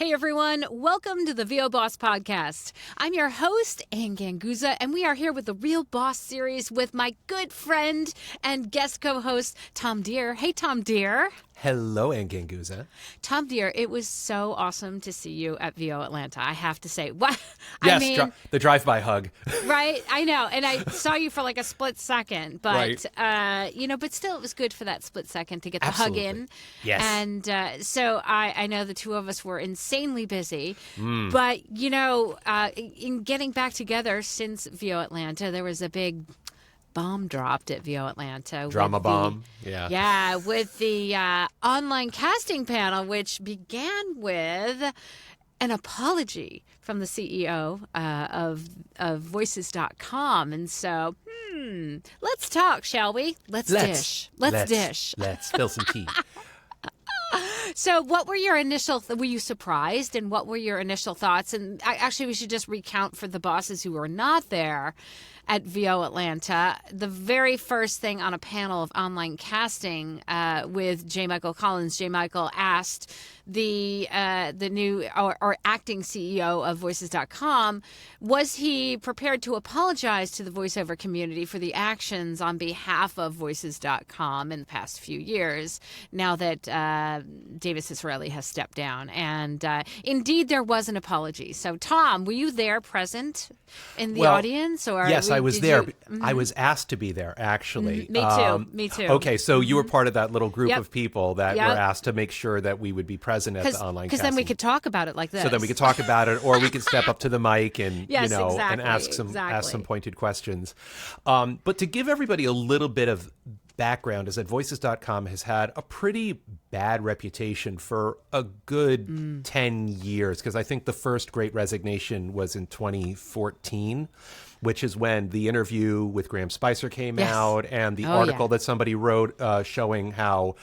Hey everyone, welcome to the voboss podcast. I'm your host, Ann Ganguza, and we are here with the Real Boss series with my good friend and guest co-host, Tom Deere. Hey, Tom Deere. Hello, Ann Ganguza. Tom Deere, it was so awesome to see you at VO Atlanta, I have to say. What? Yes, I mean, the drive-by hug. Right, I know, and I saw you for like a split second, but Right. but still, it was good for that split second to get the Absolutely. hug in. Yes. And so I know the two of us were insanely busy, but in getting back together since VO Atlanta, there was a big bomb dropped at VO Atlanta. Drama with bomb. Yeah, with the online casting panel, which began with an apology from the CEO of voices.com. And so, let's talk, shall we? Let's dish. Let's spill some tea. So what were your initial, were you surprised? And what were your initial thoughts? And actually, we should just recount for the bosses who were not there at VO Atlanta. The very first thing on a panel of online casting with J. Michael Collins, J. Michael asked the new or acting CEO of voices.com, was he prepared to apologize to the voiceover community for the actions on behalf of voices.com in the past few years, now that David Ciccarelli has stepped down? And indeed, there was an apology. So, Tom, were you there present in the audience? Or yes, I was there. I was asked to be there, actually. Me too. Okay, so you were part of that little group of people that Yep. were asked to make sure that we would be present at the online casting. Because then we could talk about it like this. So then we could talk about it, or we could step up to the mic and Yes, and ask some pointed questions. But to give everybody a little bit of background is that voices.com has had a pretty bad reputation for a good 10 years, because I think the first Great Resignation was in 2014, which is when the interview with Graham Spicer came out, and the article that somebody wrote showing how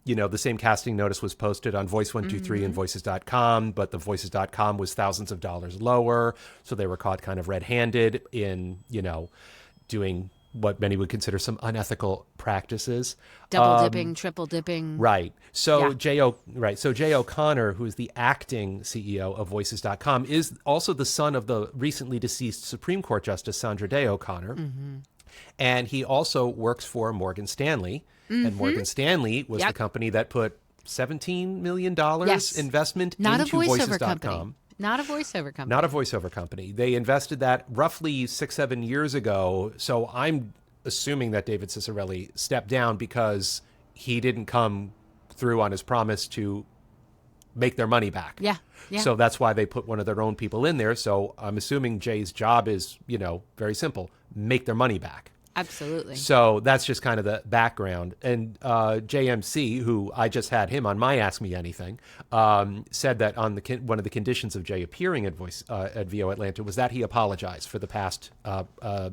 the same casting notice was posted on Voice123 and Voices.com, but the Voices.com was thousands of dollars lower. So they were caught kind of red-handed in, doing what many would consider some unethical practices. Double dipping, triple dipping. Right. So Jay O'Connor, who is the acting CEO of Voices.com, is also the son of the recently deceased Supreme Court Justice Sandra Day O'Connor. And he also works for Morgan Stanley. And Morgan Stanley was the company that put $17 million investment into Voices.com. Not a voiceover company. Not a voiceover company. They invested that roughly 6-7 years ago. So I'm assuming that David Ciccarelli stepped down because he didn't come through on his promise to make their money back. Yeah. So that's why they put one of their own people in there. So I'm assuming Jay's job is, very simple, make their money back. Absolutely. So that's just kind of the background. And JMC, who I just had him on my Ask Me Anything, said that on one of the conditions of Jay appearing at VO Atlanta was that he apologized for the past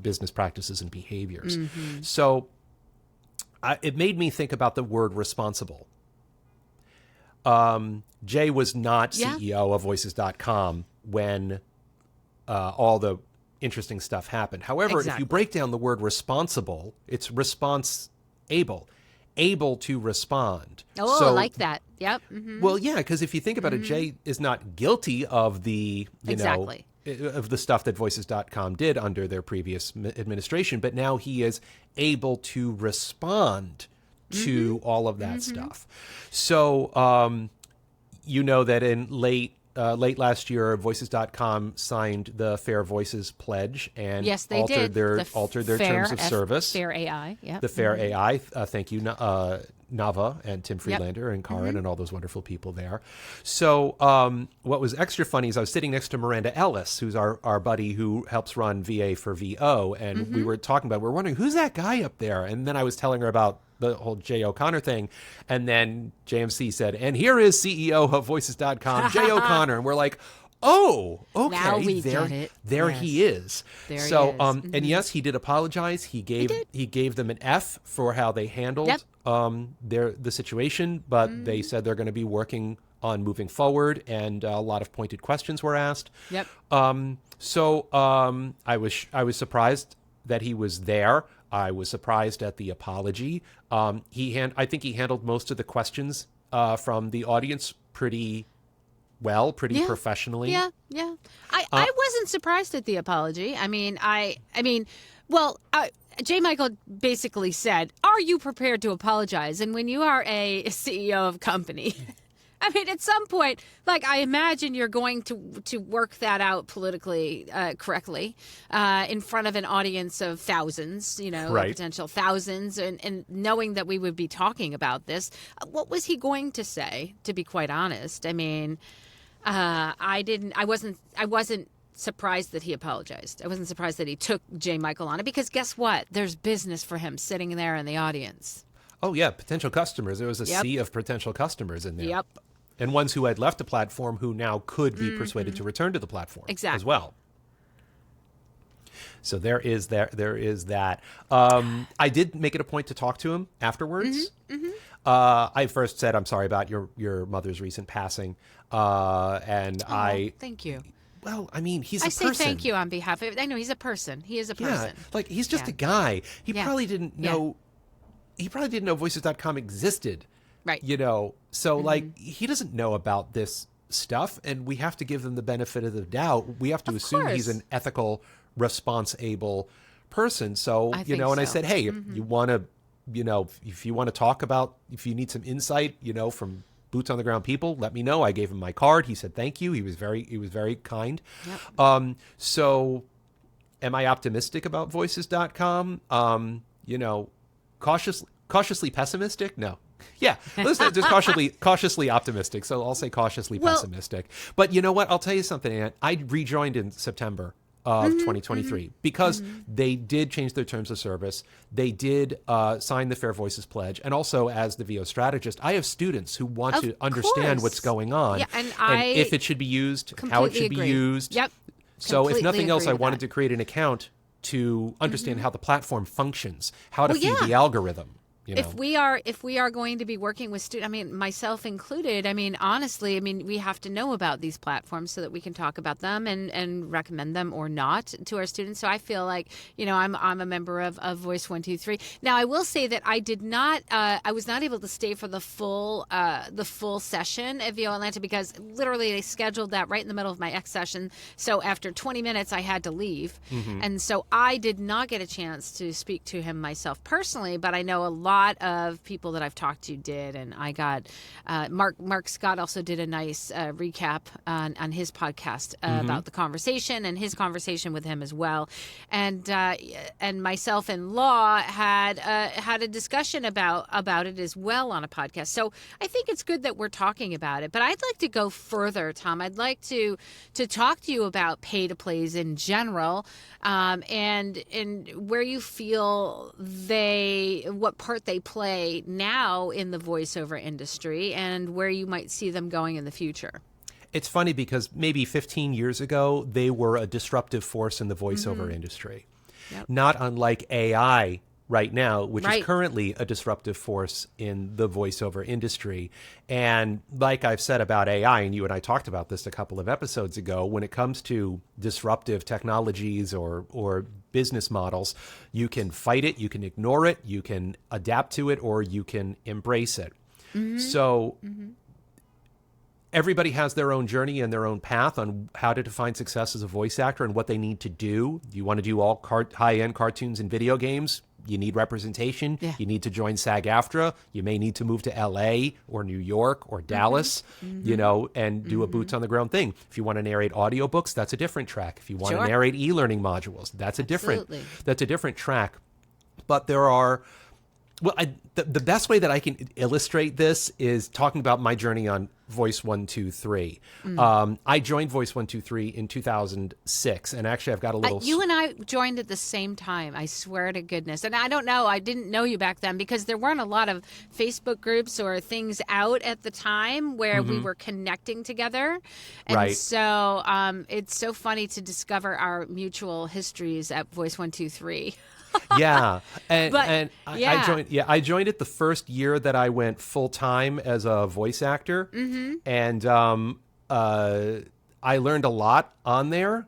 business practices and behaviors. So it made me think about the word responsible. Jay was not CEO of Voices.com when all the interesting stuff happened. However, if you break down the word responsible, it's response-able, able to respond. Oh, I like that. Yep. Well, yeah, because if you think about it, Jay is not guilty of the, of the stuff that Voices.com did under their previous administration, but now he is able to respond to all of that stuff. So, that in late last year, Voices.com signed the Fair Voices Pledge and altered their terms of service. Fair AI, yeah. The Fair AI. Thank you, Nava and Tim Friedlander and Karin and all those wonderful people there. So what was extra funny is I was sitting next to Miranda Ellis, who's our buddy who helps run VA for VO, and we were wondering, who's that guy up there? And then I was telling her about the whole Jay O'Connor thing. And then JMC said, and here is CEO of Voices.com, Jay O'Connor. And we're like, oh, okay. Now we get it. There he is. There he is. And yes, he did apologize. He gave them an F for how they handled the situation, but they said they're going to be working on moving forward, and a lot of pointed questions were asked. Yep. So I was surprised that he was there. I was surprised at the apology. I think he handled most of the questions from the audience pretty well, pretty professionally. Yeah. I wasn't surprised at the apology. J. Michael basically said, "Are you prepared to apologize?" And when you are a CEO of a company, I mean, at some point, like, I imagine you're going to work that out politically correctly in front of an audience of thousands, potential thousands, and knowing that we would be talking about this. What was he going to say, to be quite honest? I mean, I wasn't surprised that he apologized. I wasn't surprised that he took J. Michael on it, because guess what? There's business for him sitting there in the audience. Oh, yeah, potential customers. There was a sea of potential customers in there. Yep. And ones who had left the platform who now could be persuaded to return to the platform as well. So there is that. I did make it a point to talk to him afterwards. I first said, "I'm sorry about your mother's recent passing." Thank you. Well, I mean, he's a person. I say thank you on behalf of... I know he's a person. He is a person. Yeah, like, he's just a guy. He probably didn't know... He probably didn't know voices.com existed. Right. So, like, he doesn't know about this stuff, and we have to give him the benefit of the doubt. We have to assume he's an ethical, responsible person. So, and I said, hey, if you want to, if you want to talk about, if you need some insight, from boots on the ground people, let me know. I gave him my card. He said thank you. He was very kind. Yep. So am I optimistic about voices.com? Cautiously pessimistic? No. Yeah, just cautiously optimistic. So I'll say cautiously pessimistic. But you know what? I'll tell you something, Aunt. I rejoined in September of 2023 because they did change their terms of service. They did sign the Fair Voices Pledge. And also, as the VO strategist, I have students who want to understand what's going on and if it should be used, how it should be used. Yep. So if nothing else, I wanted to create an account to understand how the platform functions, how to feed the algorithm. If we are going to be working with students, I mean, myself included, I mean, honestly, we have to know about these platforms so that we can talk about them and recommend them or not to our students. So I feel like, I'm a member of Voice 123. Now, I will say that I was not able to stay for the full session at VO Atlanta because literally they scheduled that right in the middle of my X session. So after 20 minutes, I had to leave. And so I did not get a chance to speak to him myself personally, but I know a lot of people that I've talked to did, and I got Mark Scott also did a nice recap on his podcast about the conversation and his conversation with him as well, and myself and Law had a discussion about it as well on a podcast. So I think it's good that we're talking about it, but I'd like to go further, Tom. I'd like to talk to you about pay to plays in general, and where you feel what part they play now in the voiceover industry and where you might see them going in the future. It's funny because maybe 15 years ago, they were a disruptive force in the voiceover industry. Yep. Not unlike AI right now, which is currently a disruptive force in the voiceover industry. And like I've said about AI, and you and I talked about this a couple of episodes ago, when it comes to disruptive technologies or business models, you can fight it, you can ignore it, you can adapt to it, or you can embrace it. So everybody has their own journey and their own path on how to define success as a voice actor and what they need to do. You want to do all high-end cartoons and video games? You need representation. Yeah. You need to join SAG-AFTRA. You may need to move to LA or New York or Dallas, and do a boots on the ground thing. If you want to narrate audiobooks, that's a different track. If you want to narrate e-learning modules, that's a different track. But there are, the best way that I can illustrate this is talking about my journey on Voice 123. I joined Voice 123 in 2006, and actually I've got a little... You and I joined at the same time, I swear to goodness. And I don't know, I didn't know you back then because there weren't a lot of Facebook groups or things out at the time where we were connecting together. And so it's so funny to discover our mutual histories at Voice 123. I joined it the first year that I went full time as a voice actor, and I learned a lot on there.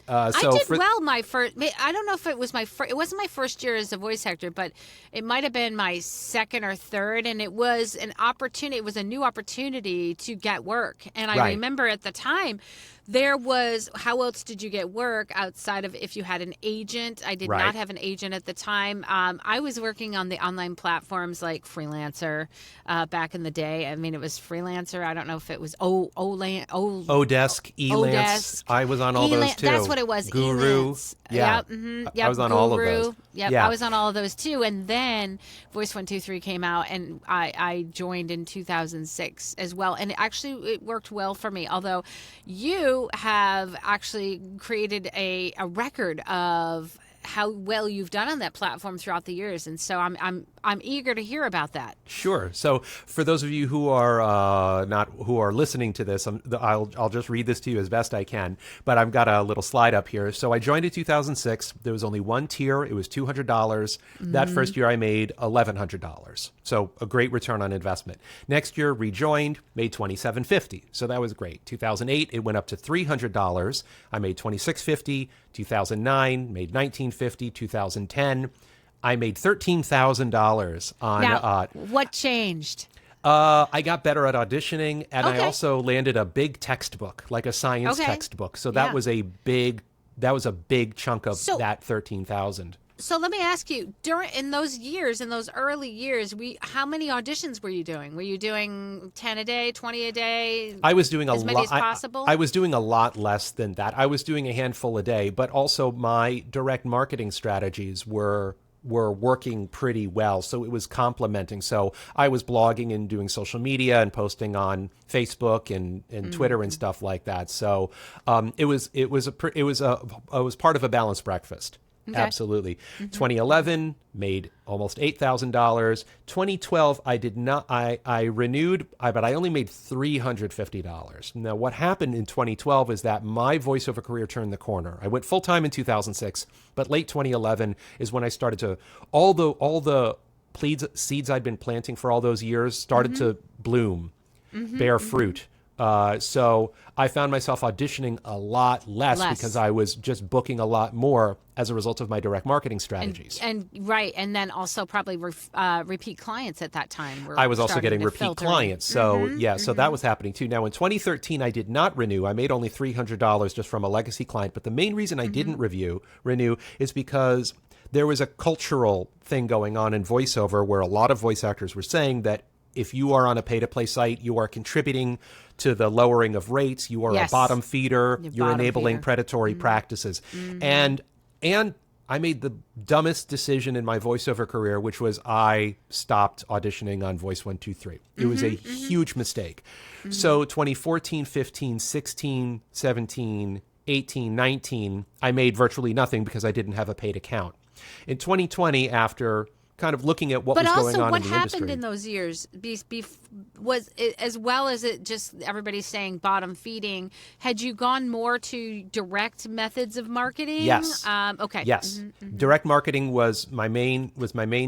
I did well my first. I don't know if it was my first. It wasn't my first year as a voice actor, but it might have been my second or third. And it was an opportunity. It was a new opportunity to get work. And I remember at the time, there was, how else did you get work outside of if you had an agent? I did not have an agent at the time. I was working on the online platforms like Freelancer back in the day. I mean, it was Freelancer. I don't know if it was Odesk, Elance. I was on all those too. That's what it was. Guru. Elance. Yeah. Yep. I was on all of those. Yep. Yeah. I was on all of those too. And then Voice 123 came out, and I joined in 2006 as well. And it worked well for me. Although you have actually created a record of how well you've done on that platform throughout the years, and so I'm eager to hear about that. Sure. So for those of you who are listening to this, I'll just read this to you as best I can. But I've got a little slide up here. So I joined in 2006. There was only one tier. It was $200. That first year I made $1,100. So a great return on investment. Next year rejoined, made $2,750. So that was great. 2008 it went up to $300. I made $2,650. 2009 made $1,950. 2010 I made $13,000 on. Now, what changed? I got better at auditioning, and I also landed a big textbook, like a science textbook. So that was a big chunk of that $13,000. So let me ask you, in those early years, how many auditions were you doing? Were you doing 10 a day, 20 a day? I was doing as many as possible? I was doing a lot less than that. I was doing a handful a day, but also my direct marketing strategies were working pretty well. So it was complementing. So I was blogging and doing social media and posting on Facebook and Twitter and stuff like that. So it was part of a balanced breakfast. Okay. Absolutely. 2011 made almost $8,000. 2012 I renewed, but I only made $350. Now what happened in 2012 is that my voiceover career turned the corner. I went full time in 2006, but late 2011 is when I started to all the seeds I'd been planting for all those years started to bloom, bear fruit. So I found myself auditioning a lot less because I was just booking a lot more as a result of my direct marketing strategies. And then also probably repeat clients at that time. I was also getting repeat clients. So so that was happening too. Now in 2013, I did not renew. I made only $300 just from a legacy client. But the main reason I didn't renew is because there was a cultural thing going on in voiceover where a lot of voice actors were saying that if you are on a pay-to-play site, you are contributing to the lowering of rates. You are a bottom feeder. You're enabling predatory practices. And I made the dumbest decision in my voiceover career, which was I stopped auditioning on Voice 123. It was a huge mistake. So 2014, 15, 16, 17, 18, 19, I made virtually nothing because I didn't have a paid account. In 2020, after kind of looking at what was going on in the industry. But also, what happened in those years? Was it, as well as it just everybody's saying bottom feeding, had you gone more to direct methods of marketing? Yes. Okay. Yes. Direct marketing was my main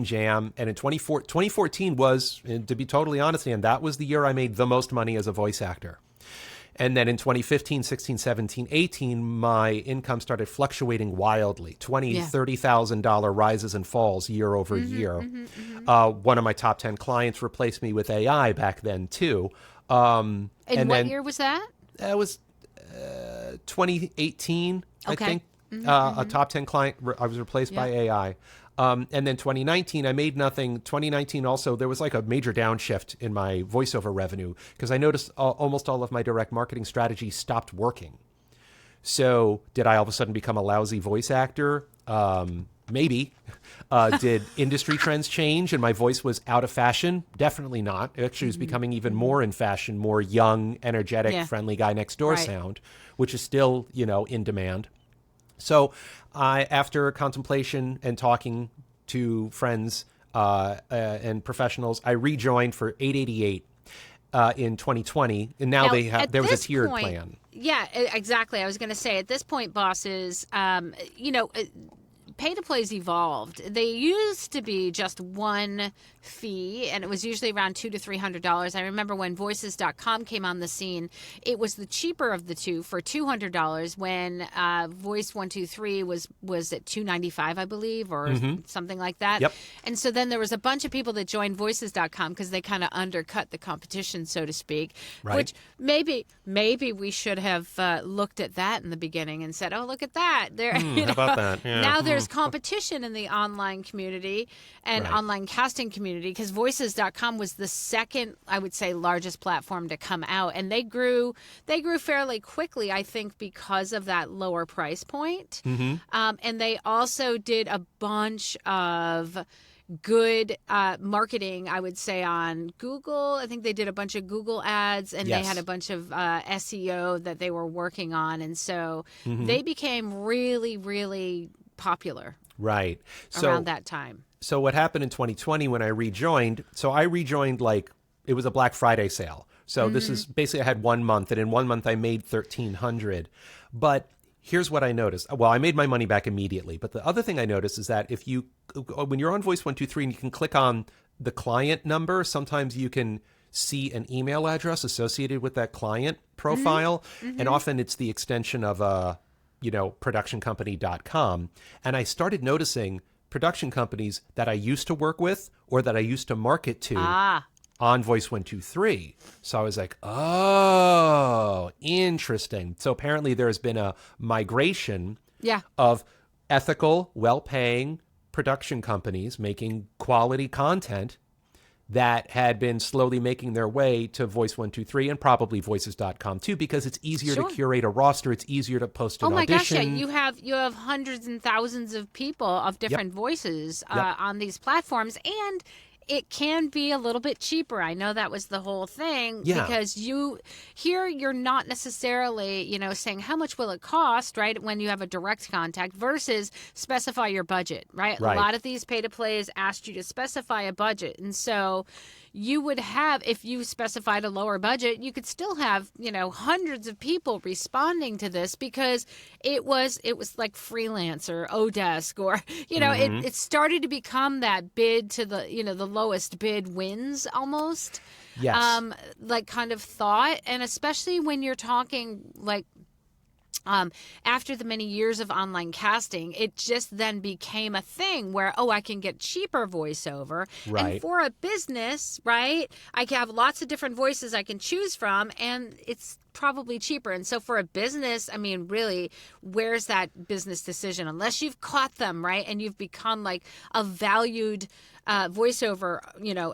jam, and in 2014 was, to be totally honest, and that was the year I made the most money as a voice actor. And then in 2015, 16, 17, 18, my income started fluctuating wildly, $20,000, $30,000 rises and falls year over year. One of my top 10 clients replaced me with AI back then, too. And what year was that? That was 2018, I think. A top 10 client, I was replaced by AI. And then 2019, I made nothing. 2019 also, there was like a major downshift in my voiceover revenue because I noticed almost all of my direct marketing strategies stopped working. So did I all of a sudden become a lousy voice actor? Maybe. Did industry trends change and my voice was out of fashion? Definitely not. It actually was becoming even more in fashion, more young, energetic, friendly guy next door sound, which is still, in demand. So after contemplation and talking to friends and professionals, I rejoined for $888 in 2020. And now there was a tiered plan. Yeah, exactly. I was going to say at this point, bosses, pay-to-plays evolved. They used to be just one fee, and it was usually around $200 to $300. I remember when voices.com came on the scene, it was the cheaper of the two for $200 when Voice 123 was at $295, I believe, or something like that. Yep. And so then there was a bunch of people that joined voices.com because they kind of undercut the competition, so to speak, which maybe we should have looked at that in the beginning and said, oh, look at that. There, how about that? Yeah. Now there's competition in the online community and online casting community, because voices.com was the second, I would say, largest platform to come out, and they grew fairly quickly, I think, because of that lower price point. And they also did a bunch of good marketing, I would say, on Google. I think they did a bunch of Google ads, and they had a bunch of SEO that they were working on, and so they became really, really popular around that time. So what happened in 2020 when I rejoined, like it was a Black Friday sale. So this is basically, I had 1 month, and in 1 month I made $1,300. But here's what I noticed. Well, I made my money back immediately. But the other thing I noticed is that when you're on Voice 123 and you can click on the client number, sometimes you can see an email address associated with that client profile. And often it's the extension of productioncompany.com. And I started noticing production companies that I used to work with or that I used to market to on Voice 123. So I was like, oh, interesting. So apparently there's been a migration of ethical, well-paying production companies making quality content that had been slowly making their way to Voice 123 and probably voices.com too, because it's easier to curate a roster. It's easier to post an audition. Oh my gosh, you have hundreds and thousands of people of different voices on these platforms, and it can be a little bit cheaper. I know that was the whole thing, because you're not necessarily, saying how much will it cost, right, when you have a direct contact versus specify your budget, right? A lot of these pay-to-plays asked you to specify a budget. And so you would have, if you specified a lower budget, you could still have, hundreds of people responding to this because it was like Freelance or Odesk or, it started to become that bid to the, the lowest bid wins almost. Yes. Like kind of thought. And especially when you're talking like, after the many years of online casting, it just then became a thing where, I can get cheaper voiceover. And for a business, right, I can have lots of different voices I can choose from, and it's probably cheaper. And so for a business, I mean, really, where's that business decision? Unless you've caught them, right, and you've become like a valued voiceover,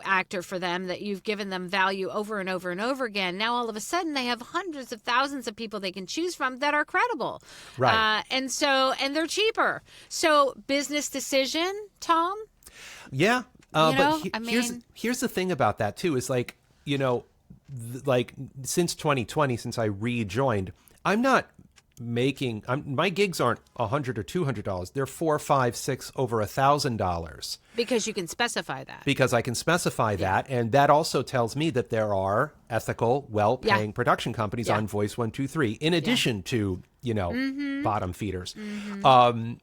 actor for them, that you've given them value over and over and over again. Now, all of a sudden, they have hundreds of thousands of people they can choose from that are credible. And they're cheaper. So business decision, Tom? Yeah. Here's the thing about that, too, is like, like since 2020, since I rejoined, I'm not making, my gigs aren't $100 or $200. They're $400, $500, $600, over $1,000. Because you can specify that. Because I can specify that, and that also tells me that there are ethical, well-paying production companies on Voice 123, in addition to bottom feeders.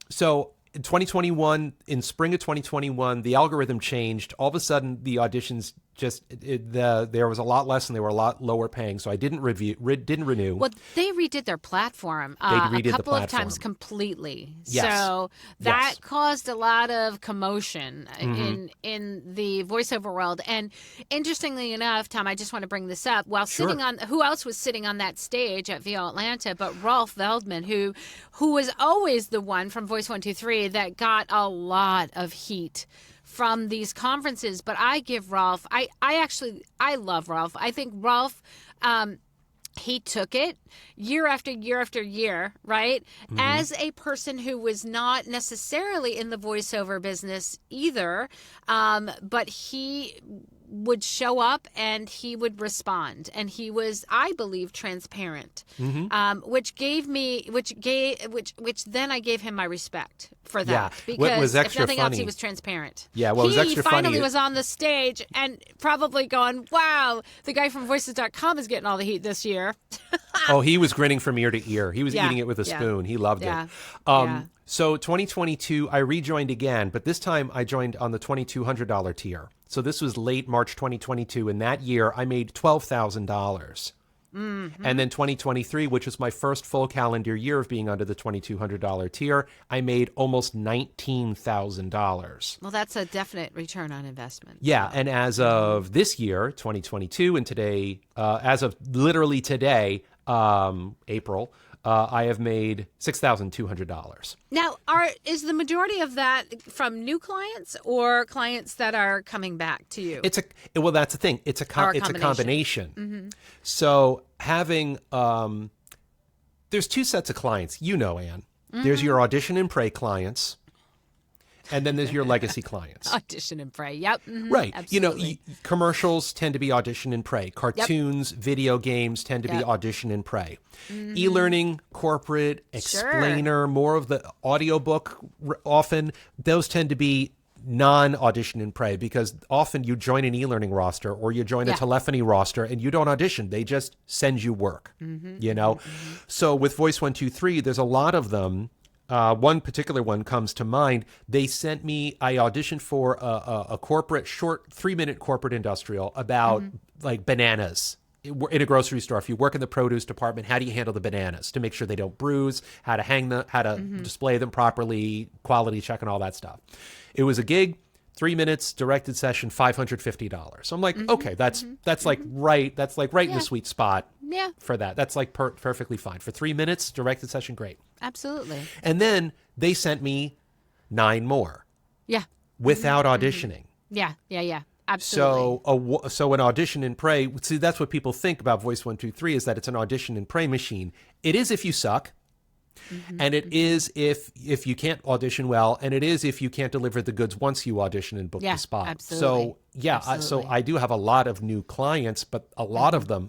So in 2021, in spring of 2021, the algorithm changed. All of a sudden, the auditions there was a lot less and they were a lot lower paying. So I didn't renew. Well, they redid their platform a couple of times completely. Yes. So that caused a lot of commotion in the voiceover world. And interestingly enough, Tom, I just want to bring this up. While sitting on, who else was sitting on that stage at VO Atlanta but Rolf Veldman, who was always the one from Voice 123 that got a lot of heat from these conferences. But I give Rolf, I love Rolf. I think Rolf, he took it year after year after year, right? As a person who was not necessarily in the voiceover business either, but he would show up and he would respond, and he was, I believe, transparent, which then I gave him my respect for that, because what was extra if nothing funny, else, he was transparent. What was extra funny, he finally was on the stage and probably going, wow, the guy from voices.com is getting all the heat this year. He was grinning from ear to ear. He was eating it with a spoon. He loved it. So 2022, I rejoined again, but this time I joined on the $2,200 tier. So this was late March 2022. In that year, I made $12,000. Mm-hmm. And then 2023, which was my first full calendar year of being under the $2,200 tier, I made almost $19,000. Well, that's a definite return on investment. Yeah, and as of this year, 2022, and today, as of literally today, April, I have made $6,200. Now, is the majority of that from new clients or clients that are coming back to you? Well, that's the thing. It's a combination. Mm-hmm. So having there's two sets of clients. You know, Anne. Mm-hmm. There's your audition and pray clients. And then there's your legacy clients. Audition and pray. Yep. Mm-hmm. Right. Absolutely. You know, commercials tend to be audition and pray. Cartoons, video games tend to be audition and pray. Mm-hmm. E-learning, corporate, explainer, more of the audiobook often, those tend to be non-audition and pray because often you join an e-learning roster or you join a telephony roster and you don't audition. They just send you work, you know? Mm-hmm. So with Voice 123, there's a lot of them. One particular one comes to mind. They sent me, I auditioned for a corporate, short 3-minute corporate industrial about like bananas in a grocery store. If you work in the produce department, how do you handle the bananas to make sure they don't bruise, how to hang them, how to display them properly, quality check and all that stuff. It was a gig, 3 minutes, directed session, $550. So I'm like, okay, that's like right in the sweet spot for that. That's like perfectly fine. For 3 minutes, directed session, great. Absolutely. And then they sent me 9 more. Yeah. Without auditioning. Yeah. Absolutely. So an audition and pray, see, that's what people think about Voice 123 is that it's an audition and pray machine. It is if you suck. And it is if you can't audition well, and it is if you can't deliver the goods once you audition and book the spot. Absolutely. So I do have a lot of new clients, but a lot of them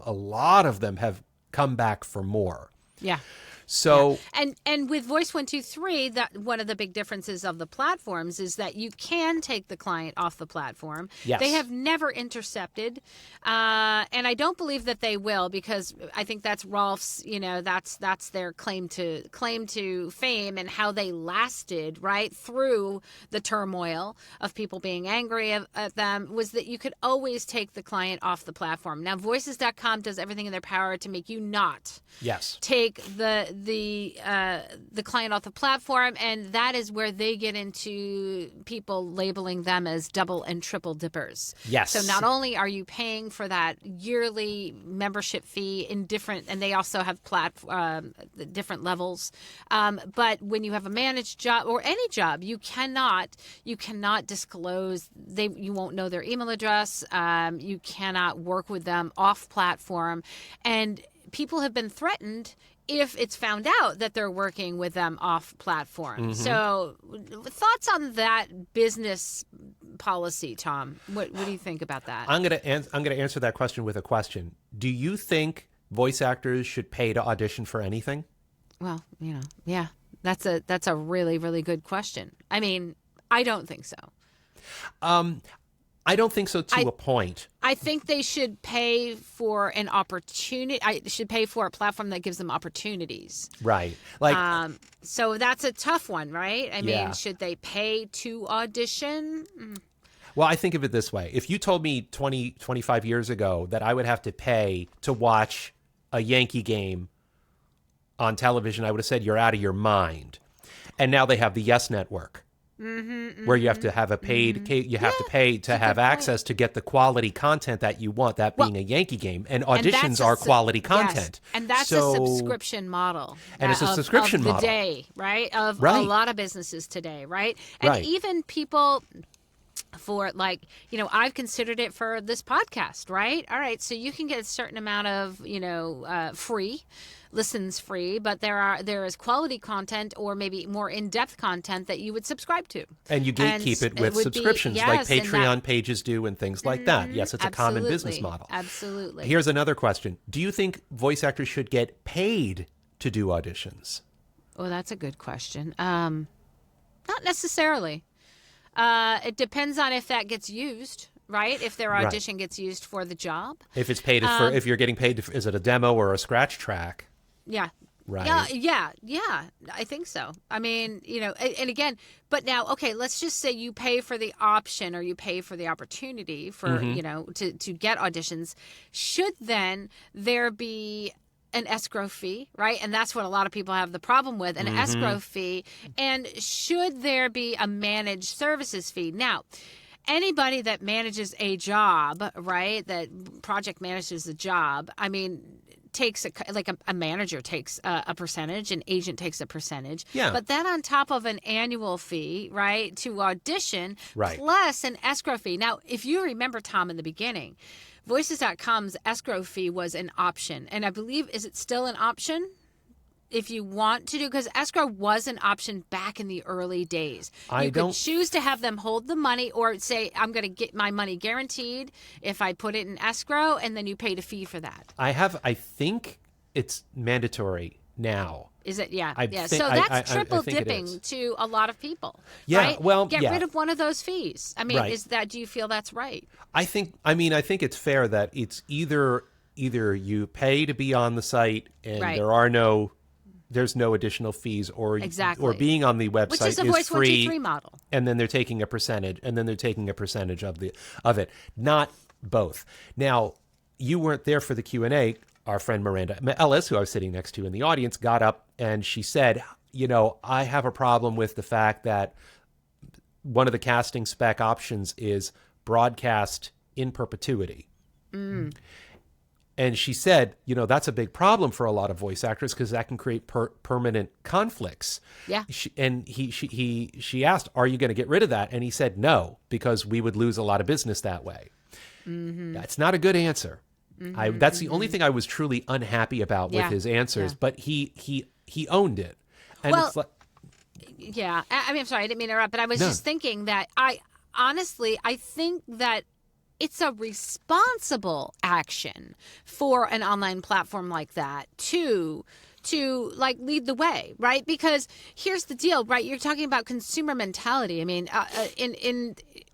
have come back for more. Yeah. So and with Voice 123, that one of the big differences of the platforms is that you can take the client off the platform. Yes. They have never intercepted, and I don't believe that they will because I think that's Rolf's. You know, that's their claim to fame and how they lasted right through the turmoil of people being angry at them was that you could always take the client off the platform. Now, Voices.com does everything in their power to make you not take the client off the platform, and that is where they get into people labeling them as double and triple dippers. Yes. So not only are you paying for that yearly membership fee in different, and they also have different levels, but when you have a managed job or any job, you cannot disclose. You won't know their email address. You cannot work with them off platform, and people have been threatened if it's found out that they're working with them off platform. So thoughts on that business policy, Tom? What do you think about that? I'm going to answer that question with a question. Do you think voice actors should pay to audition for anything? Well, that's a really, really good question. I mean, I don't think so. I don't think so to a point. I think they should pay for an opportunity. I should pay for a platform that gives them opportunities. Right. So that's a tough one, right? I mean, should they pay to audition? Well, I think of it this way. If you told me 20, 25 years ago that I would have to pay to watch a Yankee game on television, I would have said, you're out of your mind. And now they have the Yes Network. Where you have to have a paid, you have to pay to have access to get the quality content that you want, that being a Yankee game. And auditions are quality content. Yes. And that's a subscription model. And it's a subscription model. Of the day, right? Of a lot of businesses today, right? And even people for I've considered it for this podcast, right? All right. So you can get a certain amount of, free listens free, but there is quality content or maybe more in-depth content that you would subscribe to. And you gatekeep it with subscriptions like Patreon pages do and things like that. Yes, it's a common business model. Absolutely. Here's another question. Do you think voice actors should get paid to do auditions? Oh, that's a good question. Not necessarily. It depends on if that gets used. Right, if their audition gets used for the job. If it's paid if you're getting paid, is it a demo or a scratch track? Yeah, right? Yeah. I think so. I mean, and again, but now, okay, let's just say you pay for the option or you pay for the opportunity for, to get auditions. Should then there be an escrow fee, right? And that's what a lot of people have the problem with, an escrow fee. And should there be a managed services fee? Now, anybody that manages a job, right, that project manages a job, I mean, takes a manager takes a percentage, an agent takes a percentage. Yeah. But then on top of an annual fee, right, to audition, right, plus an escrow fee. Now, if you remember, Tom, in the beginning, Voices.com's escrow fee was an option. And I believe, is it still an option? If you want to do, because escrow was an option back in the early days. You could choose to have them hold the money or say, I'm going to get my money guaranteed if I put it in escrow, and then you paid a fee for that. I think it's mandatory now. Is it? Yeah. So that's triple dipping to a lot get rid of one of those fees. I mean, right. Do you feel that's right? I think it's fair that it's either you pay to be on the site and right. There's no additional fees, or being on the website which is a Voice free 123 model. And then they're taking a percentage, of it, not both. Now, you weren't there for the Q&A. Our friend Miranda Ellis, who I was sitting next to in the audience, got up and she said, I have a problem with the fact that one of the casting spec options is broadcast in perpetuity. Mm. And she said, that's a big problem for a lot of voice actors because that can create permanent conflicts. Yeah. She asked, are you going to get rid of that? And he said, no, because we would lose a lot of business that way. Mm-hmm. That's not a good answer. That's the only thing I was truly unhappy about with his answers, but he owned it. And it's like, yeah. I mean, I'm sorry, I didn't mean to interrupt, but I was just thinking that I think that it's a responsible action for an online platform like that to like lead the way, right? Because here's the deal, right? You're talking about consumer mentality. I mean,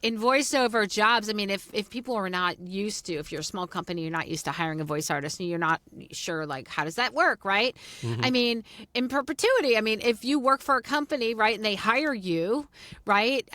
in voiceover jobs, I mean, if people are not used to, if you're a small company, you're not used to hiring a voice artist and you're not sure, like, how does that work, right? Mm-hmm. I mean, in perpetuity, I mean, if you work for a company, right, and they hire you, right,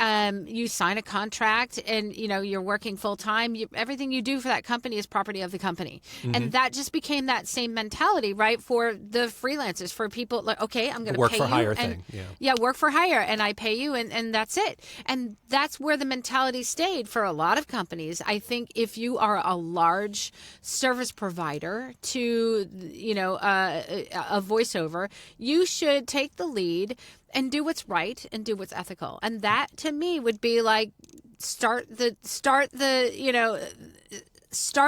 you sign a contract and, you're working full time, everything you do for that company is property of the company. Mm-hmm. And that just became that same mentality, right, for the freelancers, for people like, okay, I'm going to pay you. Work for hire thing. Yeah, work for hire, and I pay you, and that's it. And that's where the mentality stayed for a lot of companies. I think if you are a large service provider to, a voiceover, you should take the lead and do what's right and do what's ethical. And that, to me, would be like start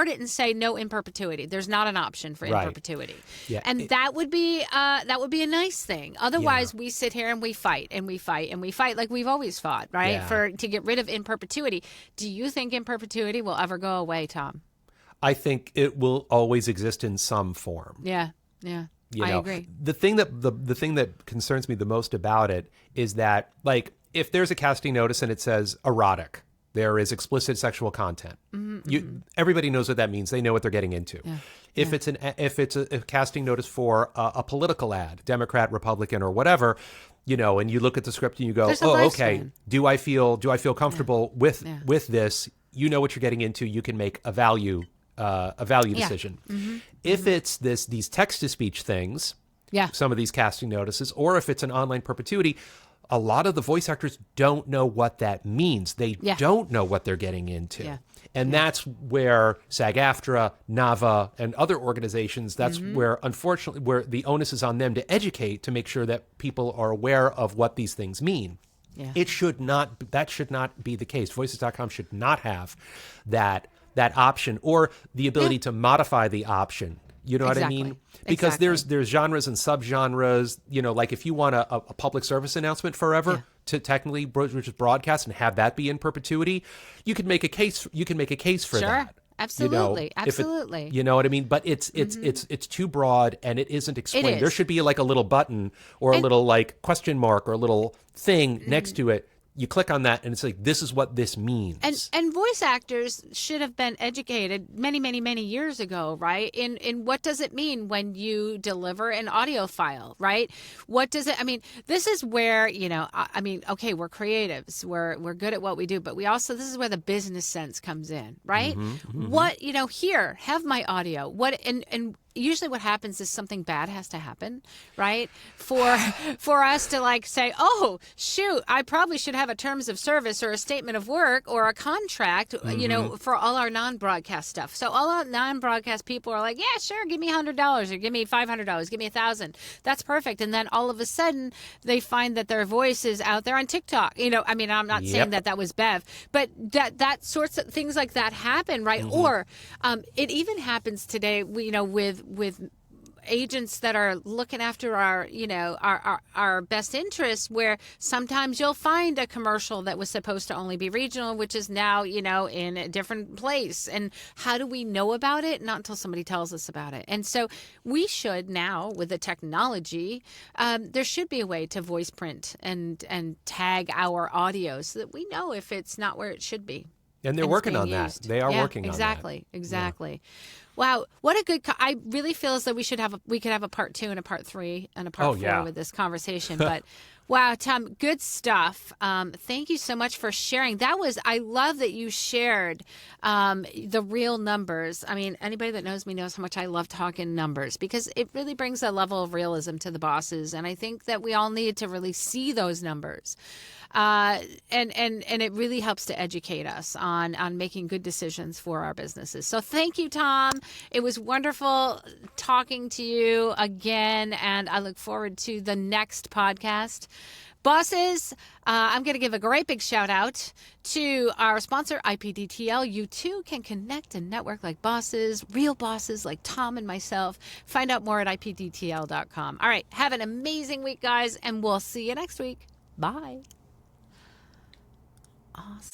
it and say no in perpetuity. There's not an option for in perpetuity. Yeah. And that would be a nice thing. Otherwise, we sit here and we fight and we fight and we fight like we've always fought, right? Yeah. To get rid of in perpetuity. Do you think in perpetuity will ever go away, Tom? I think it will always exist in some form. Yeah. I agree. The thing that concerns me the most about it is that, like, if there's a casting notice and it says erotic, there is explicit sexual content. Mm-hmm. Everybody knows what that means. They know what they're getting into. Yeah. If it's a casting notice for a political ad, Democrat, Republican, or whatever, and you look at the script and you go, "Oh, okay. Do I feel comfortable with this?" You know what you're getting into. You can make a value decision. Mm-hmm. If it's these text to speech things, some of these casting notices, or if it's an online perpetuity, a lot of the voice actors don't know what that means. They don't know what they're getting into. Yeah. And that's where SAG-AFTRA, NAVA, and other organizations, that's where, unfortunately, where the onus is on them to educate, to make sure that people are aware of what these things mean. Yeah. That should not be the case. Voices.com should not have that option or the ability to modify the option. You know what I mean? Because there's genres and subgenres, like if you want a public service announcement forever to technically, which is broadcast, and have that be in perpetuity, you can make a case for that. Absolutely. Absolutely. You know what I mean? But it's too broad and it isn't explained. There should be like a little button or a little like question mark or a little thing next to it you click on that and it's like, this is what this means. And voice actors should have been educated many, many, many years ago, right? In what does it mean when you deliver an audio file, right? What does it, I mean, this is where, I mean, okay, we're creatives. We're good at what we do, but this is where the business sense comes in, right? What, here, have my audio. And usually what happens is something bad has to happen, right? For us to like say, oh, shoot, I probably should have a terms of service or a statement of work or a contract, for all our non-broadcast stuff. So all our non-broadcast people are like, yeah, sure, give me $100 or give me $500, give me $1,000. That's perfect. And then all of a sudden they find that their voice is out there on TikTok. I mean, I'm not saying that was Bev, but that sorts of things like that happen, right? Or it even happens today, with agents that are looking after our best interests, where sometimes you'll find a commercial that was supposed to only be regional, which is now, in a different place. And how do we know about it? Not until somebody tells us about it. And so we should now, with the technology, there should be a way to voice print and tag our audio so that we know if it's not where it should be. And they're working on that. They are working on that. Exactly. Wow, what a good! I really feel as though we could have a part 2 and a part 3 and a part 4 with this conversation. But wow, Tom, good stuff. Thank you so much for sharing. I love that you shared the real numbers. I mean, anybody that knows me knows how much I love talking numbers, because it really brings a level of realism to the bosses, and I think that we all need to really see those numbers. And it really helps to educate us on making good decisions for our businesses. So thank you, Tom. It was wonderful talking to you again, and I look forward to the next podcast. Bosses, I'm going to give a great big shout out to our sponsor, IPDTL. You too can connect and network like bosses, real bosses like Tom and myself. Find out more at IPDTL.com. All right, have an amazing week, guys, and we'll see you next week. Bye. Awesome.